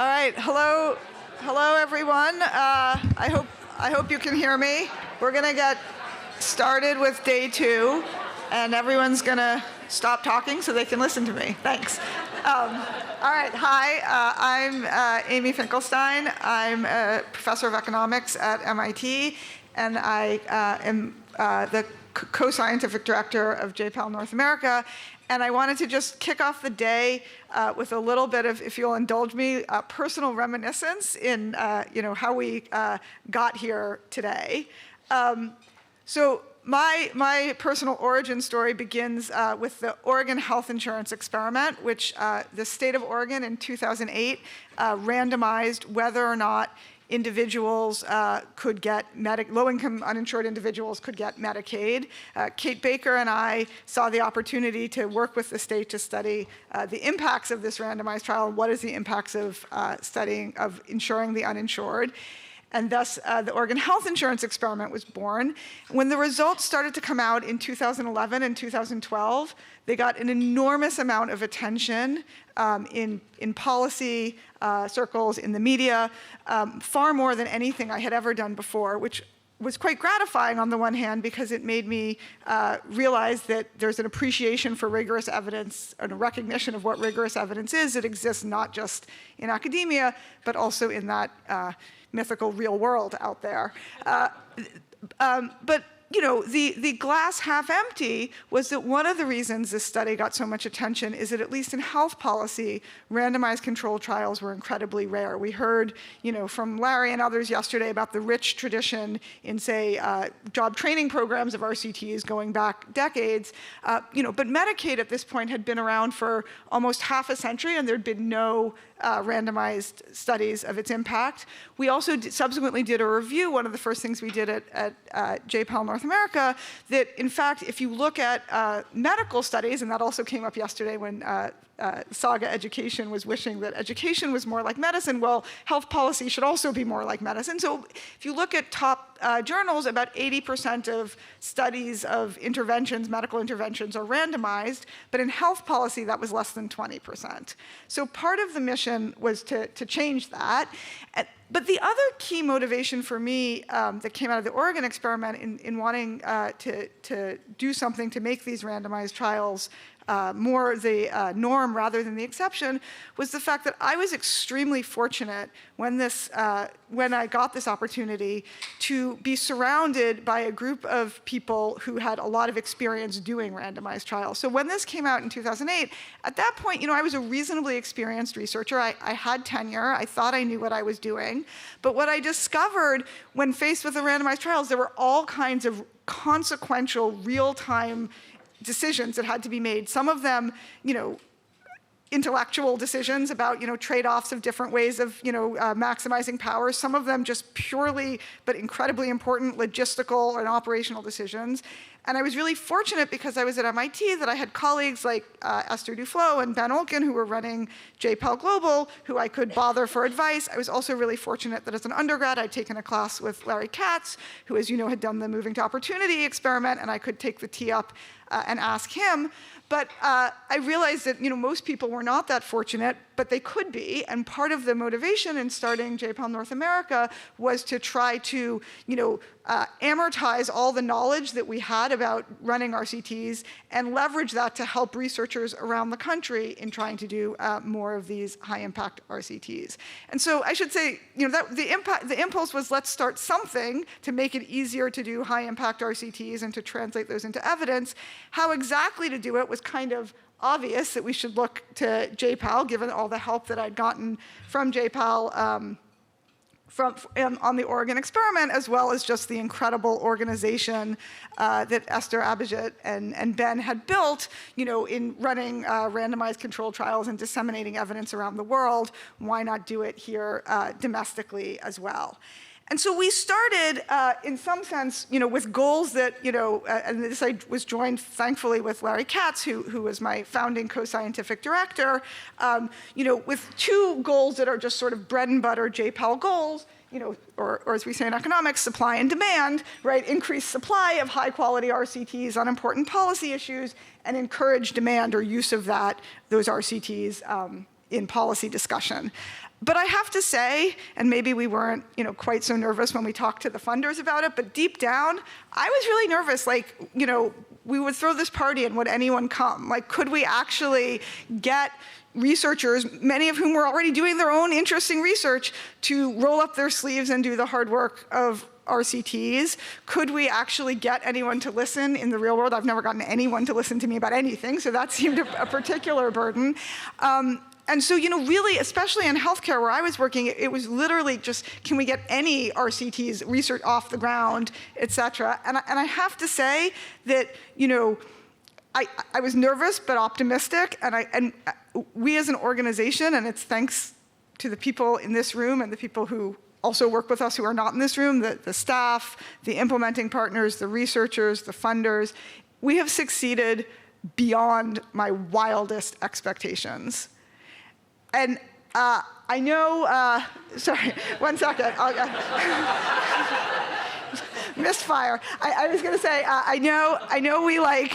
right, hello everyone. I hope you can hear me. We're gonna get started with day 2, and everyone's gonna stop talking so they can listen to me. Thanks. All right, hi, I'm Amy Finkelstein. I'm a professor of economics at MIT, and I am the co-scientific director of JPAL North America. And I wanted to just kick off the day with a little bit of, if you'll indulge me, personal reminiscence in how we got here today. So my personal origin story begins with the Oregon health insurance experiment, which the state of Oregon in 2008 randomized whether or not individuals could get low-income uninsured individuals could get Medicaid. Kate Baker and I saw the opportunity to work with the state to study the impacts of this randomized trial. What is the impacts of insuring the uninsured? And thus, the Oregon health insurance experiment was born. When the results started to come out in 2011 and 2012, they got an enormous amount of attention in policy circles, in the media, far more than anything I had ever done before, which was quite gratifying on the one hand because it made me realize that there's an appreciation for rigorous evidence and a recognition of what rigorous evidence is. It exists not just in academia, but also in that mythical real world out there. But the glass half empty was that one of the reasons this study got so much attention is that at least in health policy, randomized controlled trials were incredibly rare. We heard, from Larry and others yesterday about the rich tradition in, say, job training programs of RCTs going back decades. But Medicaid at this point had been around for almost half a century, and there'd been no randomized studies of its impact. We also subsequently did a review, one of the first things we did at JPAL North America, that in fact, if you look at medical studies, and that also came up yesterday when Saga Education was wishing that education was more like medicine, well, health policy should also be more like medicine. So if you look at top journals, about 80% of studies of interventions, medical interventions, are randomized, but in health policy, that was less than 20%. So part of the mission was to change that. But the other key motivation for me that came out of the Oregon experiment in wanting to do something to make these randomized trials more the norm rather than the exception was the fact that I was extremely fortunate when I got this opportunity to be surrounded by a group of people who had a lot of experience doing randomized trials. So when this came out in 2008, at that point, I was a reasonably experienced researcher. I had tenure. I thought I knew what I was doing. But what I discovered when faced with the randomized trials, there were all kinds of consequential, real-time decisions that had to be made. Some of them, intellectual decisions about, trade-offs of different ways of, maximizing power. Some of them just purely, but incredibly important logistical and operational decisions. And I was really fortunate because I was at MIT that I had colleagues like Esther Duflo and Ben Olkin who were running JPAL Global, who I could bother for advice. I was also really fortunate that as an undergrad, I'd taken a class with Larry Katz, who, as you know, had done the Moving to Opportunity experiment, and I could take the tee up and ask him. But I realized that most people were not that fortunate, but they could be. And part of the motivation in starting JPAL North America was to try to amortize all the knowledge that we had about running RCTs and leverage that to help researchers around the country in trying to do more of these high-impact RCTs. And so I should say, that the impulse was let's start something to make it easier to do high-impact RCTs and to translate those into evidence. How exactly to do it was kind of obvious that we should look to JPAL, given all the help that I'd gotten from JPAL on the Oregon experiment, as well as just the incredible organization that Esther Abijit and Ben had built, in running randomized controlled trials and disseminating evidence around the world. Why not do it here domestically as well? And so we started, in some sense, with goals that, and this I was joined, thankfully, with Larry Katz, who was my founding co-scientific director, with 2 goals that are just sort of bread and butter JPAL goals, or as we say in economics, supply and demand, right? Increase supply of high-quality RCTs on important policy issues, and encourage demand or use of those RCTs in policy discussion. But I have to say, and maybe we weren't, quite so nervous when we talked to the funders about it, but deep down, I was really nervous, we would throw this party and would anyone come? Could we actually get researchers, many of whom were already doing their own interesting research, to roll up their sleeves and do the hard work of RCTs? Could we actually get anyone to listen in the real world? I've never gotten anyone to listen to me about anything, so that seemed a particular burden. And so, really, especially in healthcare where I was working, it was literally just, can we get any RCTs research off the ground, et cetera? And I have to say that, I was nervous but optimistic, and we as an organization, and it's thanks to the people in this room and the people who also work with us who are not in this room, the staff, the implementing partners, the researchers, the funders, we have succeeded beyond my wildest expectations. And I know, sorry, 1 second. Misfire. I was going to say, I know we like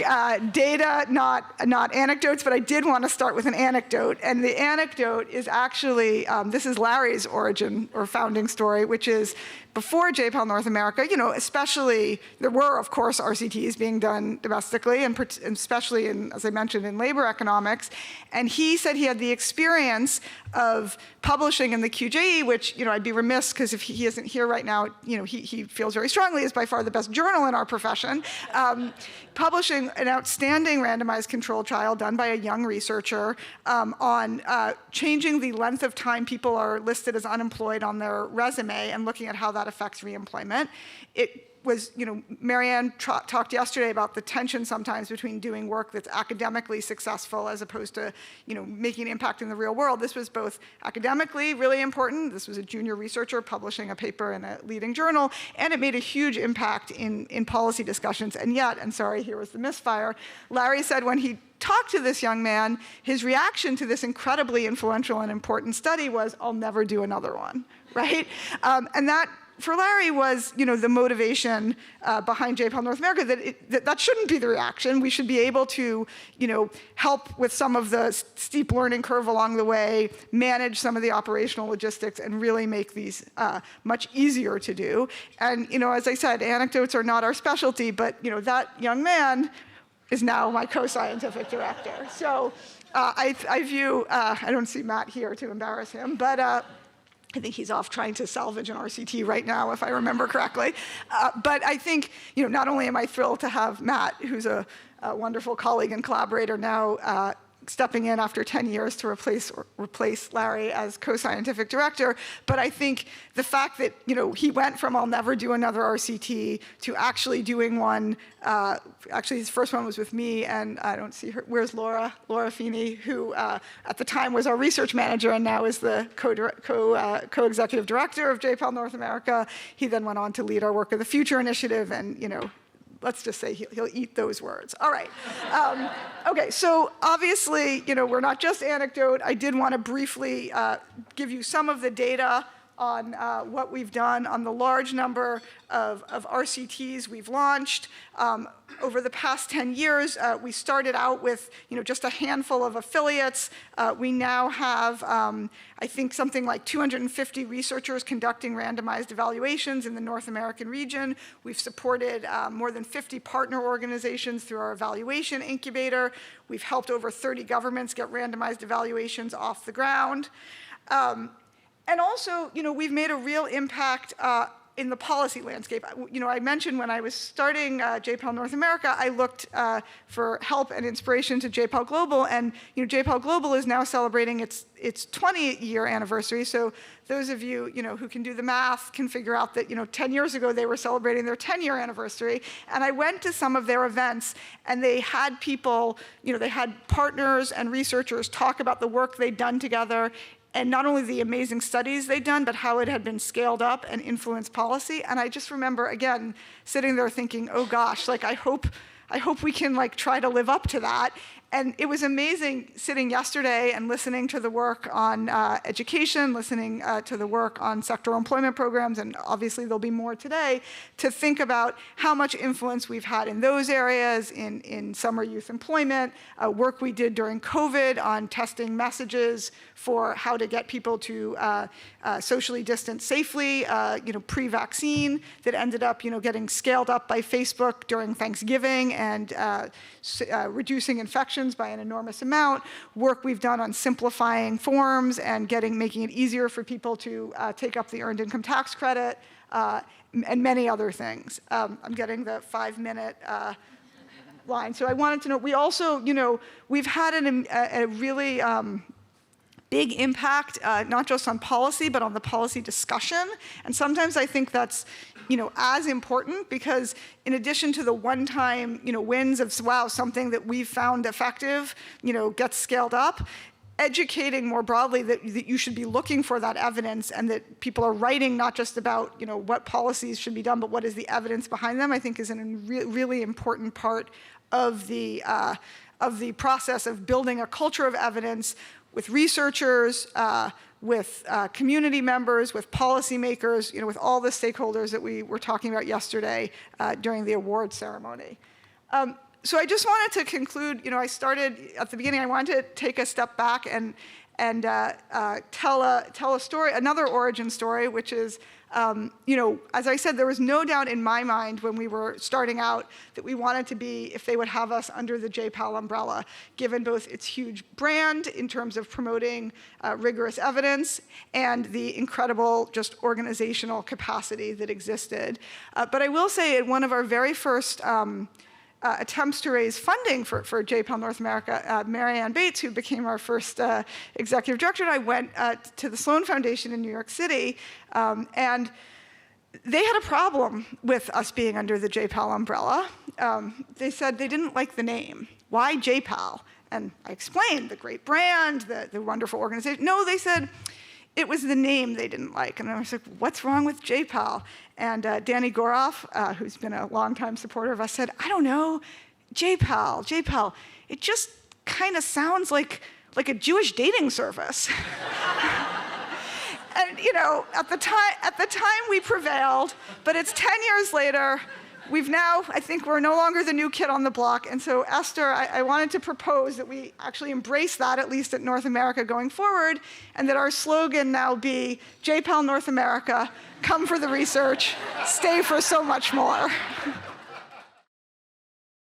data, not anecdotes, but I did want to start with an anecdote. And the anecdote is actually, this is Larry's origin or founding story, which is before JPAL North America, especially, there were, of course, RCTs being done domestically, and especially, as I mentioned, in labor economics. And he said he had the experience of publishing in the QJE, which, I'd be remiss, because if he isn't here right now, he feels very strongly is by far the best journal in our profession, publishing an outstanding randomized controlled trial done by a young researcher on changing the length of time people are listed as unemployed on their resume and looking at how that affects reemployment. It was, Marianne talked yesterday about the tension sometimes between doing work that's academically successful as opposed to, making an impact in the real world. This was both academically really important. This was a junior researcher publishing a paper in a leading journal, and it made a huge impact in policy discussions. And yet, and sorry, here was the misfire, Larry said when he talked to this young man, his reaction to this incredibly influential and important study was, I'll never do another one, right? And that, for Larry, was the motivation behind JPAL North America, that shouldn't be the reaction. We should be able to help with some of the steep learning curve along the way, manage some of the operational logistics, and really make these much easier to do. And as I said, anecdotes are not our specialty, but that young man is now my co-scientific director. So I view, I don't see Matt here to embarrass him, but I think he's off trying to salvage an RCT right now, if I remember correctly. But I think, not only am I thrilled to have Matt, who's a wonderful colleague and collaborator now, stepping in after 10 years to replace Larry as co-scientific director, but I think the fact that he went from I'll never do another RCT to actually doing one. Actually, his first one was with me, and I don't see her. Where's Laura? Laura Feeney, who at the time was our research manager and now is the co-executive director of JPAL North America. He then went on to lead our Work of the Future initiative, and let's just say he'll eat those words. All right. Okay, so obviously, we're not just anecdote. I did want to briefly give you some of the data on what we've done on the large number of RCTs we've launched. Over the past 10 years, we started out with just a handful of affiliates. We now have, I think, something like 250 researchers conducting randomized evaluations in the North American region. We've supported more than 50 partner organizations through our evaluation incubator. We've helped over 30 governments get randomized evaluations off the ground. And also, we've made a real impact in the policy landscape. I mentioned when I was starting JPAL North America, I looked for help and inspiration to JPAL Global, and JPAL Global is now celebrating its 20-year anniversary. So those of you who can do the math can figure out that 10 years ago they were celebrating their 10-year anniversary. And I went to some of their events, and they had people, they had partners and researchers talk about the work they'd done together, and not only the amazing studies they'd done, but how it had been scaled up and influenced policy. And I just remember, again, sitting there thinking, oh gosh, I hope we can try to live up to that. And it was amazing sitting yesterday and listening to the work on education, listening to the work on sectoral employment programs, and obviously there'll be more today, to think about how much influence we've had in those areas, in summer youth employment, work we did during COVID on testing messages for how to get people to socially distance safely, pre-vaccine, that ended up, getting scaled up by Facebook during Thanksgiving and reducing infections by an enormous amount. Work we've done on simplifying forms and making it easier for people to take up the earned income tax credit, and many other things. I'm getting the 5-minute line. So I wanted to note, we also, we've had a really big impact, not just on policy, but on the policy discussion. And sometimes I think that's, as important, because in addition to the one-time, wins of, wow, something that we've found effective, gets scaled up, educating more broadly that you should be looking for that evidence, and that people are writing not just about, what policies should be done, but what is the evidence behind them, I think is a really important part of the process of building a culture of evidence with researchers, with community members, with policymakers, with all the stakeholders that we were talking about yesterday during the award ceremony. So I just wanted to conclude, I started at the beginning, I wanted to take a step back and tell a story, another origin story, which is, as I said, there was no doubt in my mind when we were starting out that we wanted to be, if they would have us under the J-PAL umbrella, given both its huge brand in terms of promoting rigorous evidence and the incredible just organizational capacity that existed. But I will say at one of our very first attempts to raise funding for J-PAL North America, Marianne Bates, who became our first executive director, and I went to the Sloan Foundation in New York City, and they had a problem with us being under the J-PAL umbrella. They said they didn't like the name. Why J-PAL? And I explained the great brand, the wonderful organization. No, they said it was the name they didn't like. And I was like, what's wrong with J-PAL? And Danny Goroff, who's been a longtime supporter of us, said, I don't know, J-PAL, it just kind of sounds like a Jewish dating service. And at the time we prevailed, but it's 10 years later. We've now, I think we're no longer the new kid on the block. And so Esther, I wanted to propose that we actually embrace that, at least at North America going forward, and that our slogan now be J-PAL North America, come for the research, stay for so much more.